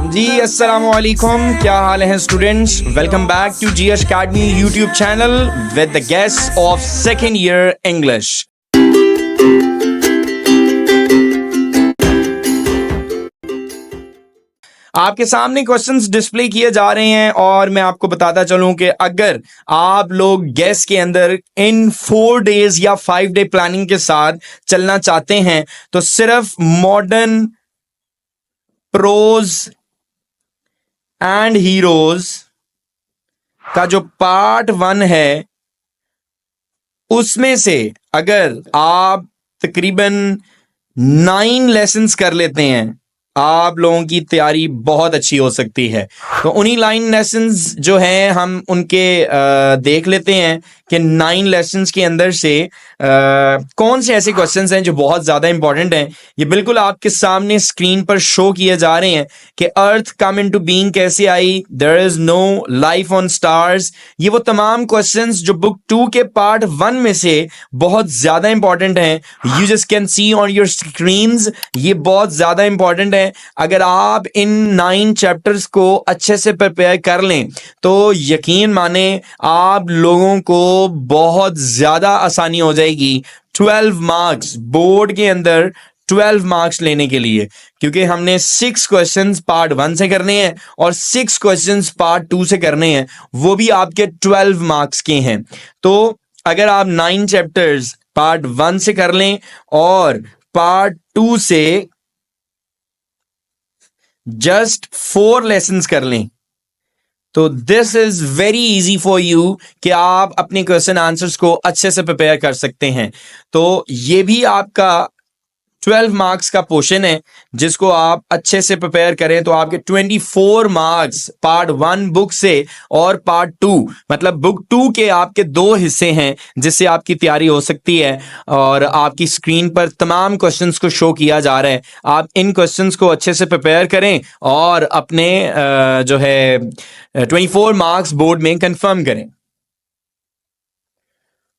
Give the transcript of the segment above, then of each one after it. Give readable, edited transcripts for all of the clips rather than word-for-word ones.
जी अस्सलाम वालेकुम, क्या हाल है students. Welcome back to GS academy YouTube channel with the guest of second year English. आपके सामने क्वेश्चंस डिस्प्ले किए जा रहे हैं और मैं आपको बताता चलूं कि अगर आप लोग गेस के अंदर इन 4 डेज या 5 डे प्लानिंग के साथ चलना चाहते हैं तो सिर्फ मॉडर्न प्रोज एंड हीरोज का जो पार्ट 1 है उसमें से अगर आप तकरीबन 9 लेसन्स कर लेते हैं आप लोगों की तैयारी बहुत अच्छी हो सकती है। तो उन्हीं 9 लेसन्स जो हैं हम उनके देख लेते हैं कि 9 लेसन्स के अंदर से कौन से ऐसे क्वेश्चंस हैं जो बहुत ज़्यादा इंपॉर्टेंट हैं। ये बिल्कुल आपके सामने स्क्रीन पर शो किए जा रहे हैं कि अर्थ कम इनटू बीइंग कैसे आई, there is no life on stars. ये वो तमाम क्वेश्चंस जो बुक 2 के पार्ट 1 में से बहुत ज़्यादा इंपॉर्टेंट हैं। You just can see on your screens, ये बहुत ज़्यादा इंपॉर्टेंट है। अगर आप इन 9 चैप्टर्स को अच्छे से प्रिपेयर कर लें तो यकीन माने आप लोगों को बहुत ज्यादा आसानी हो जाएगी 12 मार्क्स बोर्ड के अंदर 12 मार्क्स लेने के लिए, क्योंकि हमने 6 क्वेश्चंस पार्ट 1 से करने हैं और 6 क्वेश्चंस पार्ट 2 से करने हैं, वो भी आपके 12 मार्क्स के हैं। तो अगर आप 9 चैप्टर्स पार्ट 1 से कर लें और पार्ट 2 से जस्ट 4 लेसन्स कर लें तो this is very easy for you कि आप अपने क्वेश्चन आंसर्स को अच्छे से प्रिपेयर कर सकते हैं। तो ये भी आपका 12 मार्क्स का पोर्शन है जिसको आप अच्छे से प्रिपेयर करें तो आपके 24 मार्क्स पार्ट 1 बुक से और पार्ट 2 मतलब बुक 2 के आपके 2 हिस्से हैं जिससे आपकी तैयारी हो सकती है। और आपकी स्क्रीन पर तमाम क्वेश्चंस को शो किया जा रहा है, आप इन क्वेश्चंस को अच्छे से प्रिपेयर करें और अपने जो है 24 मार्क्स बोर्ड में कंफर्म करें।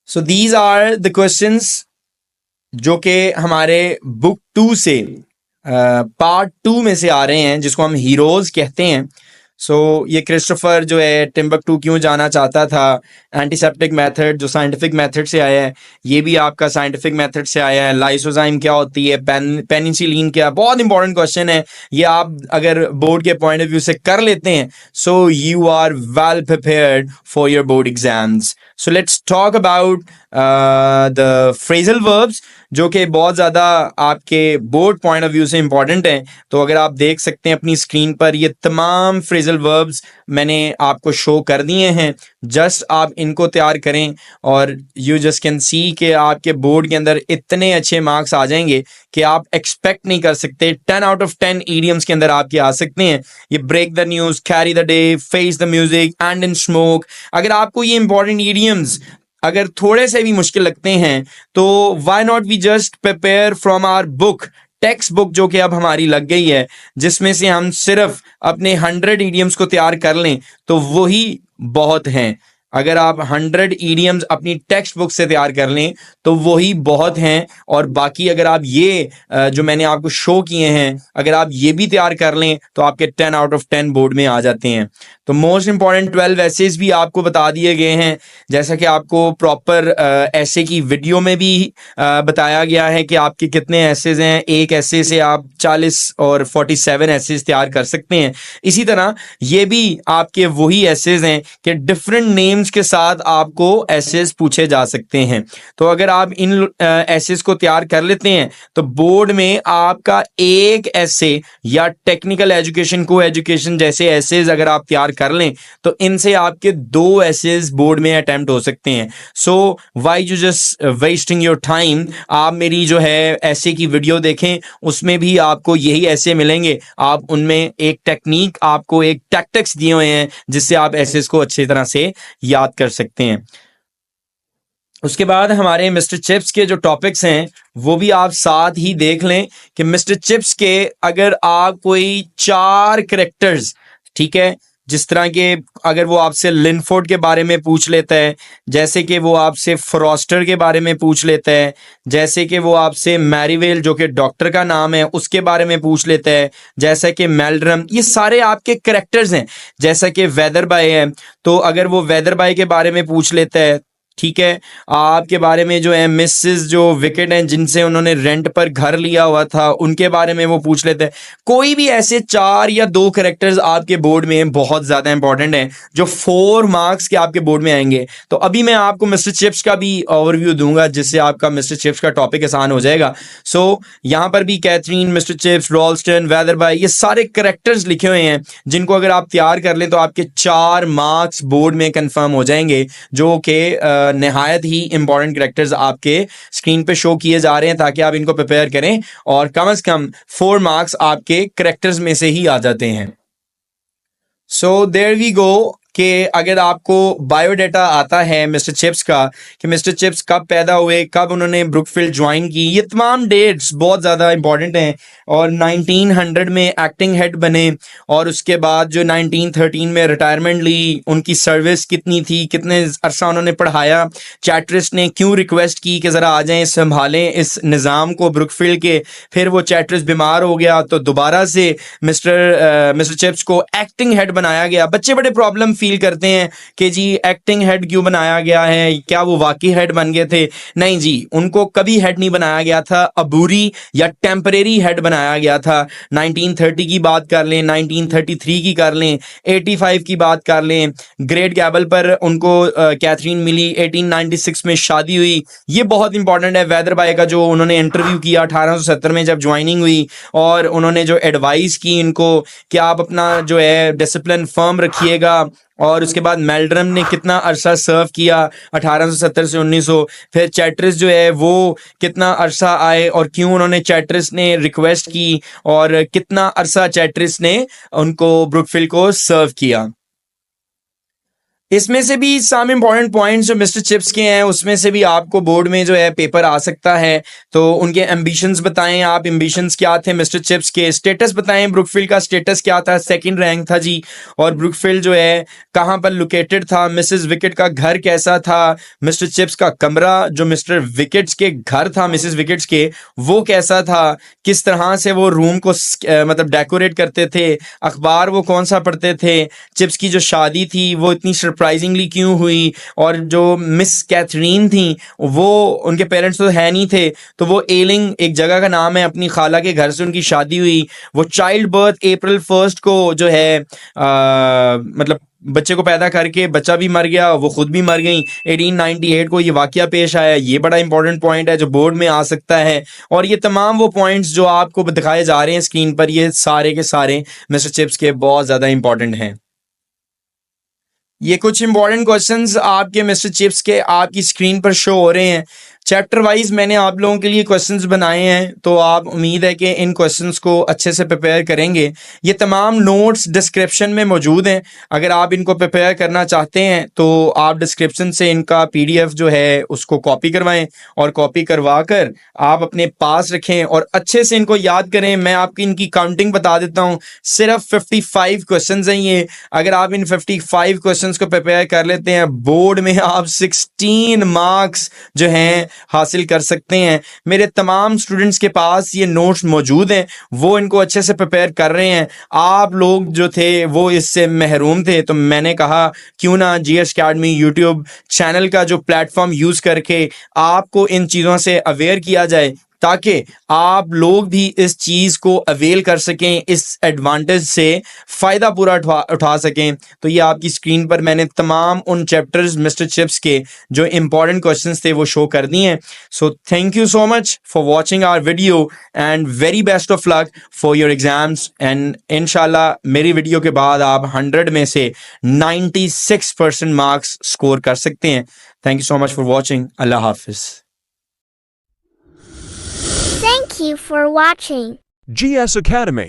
So these are the questions जो कि हमारे बुक 2 से पार्ट 2 में से आ रहे हैं जिसको हम हीरोज कहते हैं। सो ये क्रिस्टोफर जो है टिम्बकटू क्यों जाना चाहता था, एंटीसेप्टिक मेथड जो साइंटिफिक मेथड से आया है ये भी आपका साइंटिफिक मेथड से आया है। लाइसोजाइम क्या होती है, पेनिसिलिन क्या, बहुत इंपॉर्टेंट क्वेश्चन है ये। आप अगर बोर्ड के पॉइंट ऑफ व्यू से कर लेते हैं so you are well prepared for your board exams. So let's talk about the phrasal verbs जो कि बहुत ज़्यादा आपके बोर्ड पॉइंट ऑफ व्यू से इंपॉर्टेंट हैं। तो अगर आप देख सकते हैं अपनी स्क्रीन पर ये तमाम फ्रेजल वर्ब्स मैंने आपको शो कर दिए हैं, जस्ट आप इनको तैयार करें और यू जस्ट कैन सी कि आपके बोर्ड के अंदर इतने अच्छे मार्क्स आ जाएंगे कि आप एक्सपेक्ट नहीं कर सकते। 10 आउट ऑफ 10 ईडियम्स के अंदर आपके आ सकते हैं। ये break the news, carry the day, face the music, end in smoke. अगर आपको ये इंपॉर्टेंट ईडियम्स अगर थोड़े से भी मुश्किल लगते हैं तो why not we just prepare from our book, text book जो कि अब हमारी लग गई है जिसमें से हम सिर्फ अपने 100 ईडियम्स को तैयार कर लें तो वही बहुत हैं। अगर आप 100 ईडियम्स अपनी टेक्स्ट बुक से तैयार कर लें तो वही बहुत हैं। और बाकी अगर आप ये जो मैंने आपको शो किए हैं अगर आप ये भी तैयार कर लें तो आपके 10 आउट ऑफ 10 बोर्ड में आ जाते हैं। तो मोस्ट इंपॉर्टेंट 12 एसेज भी आपको बता दिए गए हैं, जैसा कि आपको प्रॉपर ऐसे की वीडियो में भी बताया गया है कि आपके कितने एसेज हैं। एक ऐसे से आप 40 और 47 एसेज तैयार कर सकते हैं। इसी तरह ये भी आपके वही एसेज हैं कि डिफरेंट नेम्स के साथ आपको एसेज पूछे जा सकते हैं। तो अगर आप इन एसेज को तैयार कर लेते हैं तो बोर्ड में आपका एक एसे या टेक्निकल एजुकेशन, को एजुकेशन जैसे एसेज अगर आप तैयार कर लें तो इनसे आपके 2 एसेज बोर्ड में अटेम्प्ट हो सकते हैं। So why you just wasting your time, आप मेरी जो है एसे की वीडियो देखें, उसमें भी आपको यही एसे मिलेंगे। आप उनमें एक टेक्निक, आपको एक टैक्टिक्स दिए हुए हैं जिससे आप एसेज को अच्छी तरह से याद कर सकते हैं। उसके बाद हमारे मिस्टर चिप्स के जो टॉपिक्स हैं वो भी आप साथ ही देख लें कि मिस्टर चिप्स के अगर आप कोई 4 कैरेक्टर्स, ठीक है, जिस तरह के अगर वो आपसे लिनफोर्ड के बारे में पूछ लेता है, जैसे कि वो आपसे फ्रॉस्टर के बारे में पूछ लेता है, जैसे कि वो आपसे मैरीवेल जो कि डॉक्टर का नाम है उसके बारे में पूछ लेता है, जैसा कि मेल्ड्रम, ये सारे आपके करेक्टर्स हैं। जैसा कि वेदर बाय है, तो अगर वो वेदर बाय के बारे में पूछ लेता है, ठीक है, आपके बारे में जो है मिसेस जो विकेट हैं जिनसे उन्होंने रेंट पर घर लिया हुआ था उनके बारे में वो पूछ लेते हैं। कोई भी ऐसे 4 या 2 कैरेक्टर्स आपके बोर्ड में बहुत ज़्यादा इंपॉर्टेंट हैं जो 4 मार्क्स के आपके बोर्ड में आएंगे। तो अभी मैं आपको मिस्टर चिप्स का भी ओवरव्यू दूंगा जिससे आपका मिस्टर चिप्स का टॉपिक आसान हो जाएगा। सो यहाँ पर भी Catherine, Mister Chips, Ralston, Wetherby, ये सारे कैरेक्टर्स लिखे हुए हैं जिनको अगर आप तैयार कर लें तो आपके 4 मार्क्स बोर्ड में कंफर्म हो जाएंगे, जो कि नहायत ही इंपॉर्टेंट कैरेक्टर्स आपके स्क्रीन पे शो किए जा रहे हैं ताकि आप इनको प्रिपेयर करें और कम से कम 4 मार्क्स आपके कैरेक्टर्स में से ही आ जाते हैं। सो देयर वी गो कि अगर आपको बायोडाटा आता है मिस्टर चिप्स का कि मिस्टर चिप्स कब पैदा हुए, कब उन्होंने ब्रुकफील्ड ज्वाइन की, ये तमाम डेट्स बहुत ज़्यादा इंपॉर्टेंट हैं। और 1900 में एक्टिंग हेड बने और उसके बाद जो 1913 में रिटायरमेंट ली, उनकी सर्विस कितनी थी, कितने अरसा उन्होंने पढ़ाया, चैट्रिस ने क्यों रिक्वेस्ट की कि ज़रा आ जाएं संभालें इस निज़ाम को ब्रुकफील्ड के। फिर वो चैट्रिस बीमार हो गया तो दोबारा से मिस्टर चिप्स को एक्टिंग हेड बनाया गया। बच्चे बड़े प्रॉब्लम फील करते हैं कि जी एक्टिंग हेड क्यों बनाया गया है, क्या वो वाकई हेड बन गए थे? नहीं जी, उनको कभी हेड नहीं बनाया गया था, अबूरी या टेम्परेरी हेड बनाया गया था। 1930 की बात कर लें, 1933 की कर लें, 85 की बात कर लें, ग्रेट गैबल पर उनको कैथरीन मिली, 1896 में शादी हुई। ये बहुत इंपॉर्टेंट है। वेदर बाय का जो उन्होंने इंटरव्यू किया 1870 में जब ज्वाइनिंग हुई और उन्होंने जो एडवाइस की इनको कि आप अपना जो है डिसिप्लिन फर्म रखिएगा। और उसके बाद मेल्ड्रम ने कितना अरसा सर्व किया 1870 से 1900। फिर चैट्रिस जो है वो कितना अरसा आए और क्यों उन्होंने चैट्रिस ने रिक्वेस्ट की और कितना अरसा चैट्रिस ने उनको ब्रुकफील्ड को सर्व किया। इसमें से भी सम इम्पॉर्टेंट पॉइंट्स जो मिस्टर चिप्स के हैं उसमें से भी आपको बोर्ड में जो है पेपर आ सकता है। तो उनके एम्बिशंस बताएं आप, एम्बिशंस क्या थे मिस्टर चिप्स के, स्टेटस बताएं, ब्रुकफील्ड का स्टेटस क्या था, सेकंड रैंक था जी। और ब्रुकफील्ड जो है कहाँ पर लोकेटेड था, मिसेस विकेट का घर कैसा था, मिस्टर चिप्स का कमरा जो मिस्टर विकेट्स के घर था मिसेस विकेट्स के वो कैसा था, किस तरह से वो रूम को मतलब डेकोरेट करते थे, अखबार वो कौन सा पढ़ते थे, चिप्स की जो शादी थी वो इतनी सरप्राइजिंगली क्यों हुई, और जो मिस कैथरीन थी वो उनके पेरेंट्स तो है नहीं थे तो वो एलिंग एक जगह का नाम है, अपनी खाला के घर से उनकी शादी हुई। वो चाइल्ड बर्थ अप्रैल 1 को जो है मतलब बच्चे को पैदा करके बच्चा भी मर गया, वो खुद भी मर गई। 1898 को ये वाकया पेश आया। ये बड़ा इंपॉर्टेंट पॉइंट है जो बोर्ड में आ सकता है। और ये तमाम वो पॉइंट्स जो आपको दिखाए जा रहे हैं स्क्रीन पर, ये सारे के सारे मिस्टर चिप्स के बहुत ज़्यादा इंपॉर्टेंट हैं। ये कुछ इंपॉर्टेंट क्वेश्चंस आपके मिस्टर चिप्स के आपकी स्क्रीन पर शो हो रहे हैं। चैप्टर वाइज मैंने आप लोगों के लिए क्वेश्चंस बनाए हैं, तो आप उम्मीद है कि इन क्वेश्चंस को अच्छे से प्रिपेयर करेंगे। ये तमाम नोट्स डिस्क्रिप्शन में मौजूद हैं। अगर आप इनको प्रिपेयर करना चाहते हैं तो आप डिस्क्रिप्शन से इनका PDF जो है उसको कॉपी करवाएं और कॉपी करवा कर आप अपने पास रखें और अच्छे से इनको याद करें। मैं आपकी इनकी काउंटिंग बता देता हूँ, सिर्फ 55 क्वेश्चन हैं ये। अगर आप इन 55 क्वेश्चन को प्रिपेयर कर लेते हैं बोर्ड में आप 16 मार्क्स जो हैं हासिल कर सकते हैं। मेरे तमाम स्टूडेंट्स के पास ये नोट्स मौजूद हैं, वो इनको अच्छे से प्रिपेयर कर रहे हैं। आप लोग जो थे वो इससे महरूम थे, तो मैंने कहा क्यों ना GS अकेडमी यूट्यूब चैनल का जो प्लेटफॉर्म यूज़ करके आपको इन चीज़ों से अवेयर किया जाए ताकि आप लोग भी इस चीज़ को अवेल कर सकें, इस एडवांटेज से फ़ायदा पूरा उठा सकें। तो ये आपकी स्क्रीन पर मैंने तमाम उन चैप्टर्स मिस्टर चिप्स के जो इम्पॉर्टेंट क्वेश्चंस थे वो शो कर दिए हैं। So thank you so much for watching our video and very best of luck for your exams. And इंशाल्लाह मेरी वीडियो के बाद आप 100 में से 96% मार्क्स स्कोर कर सकते हैं। Thank you so much for watching. अल्लाह हाफिज़। Thank you for watching GS Academy.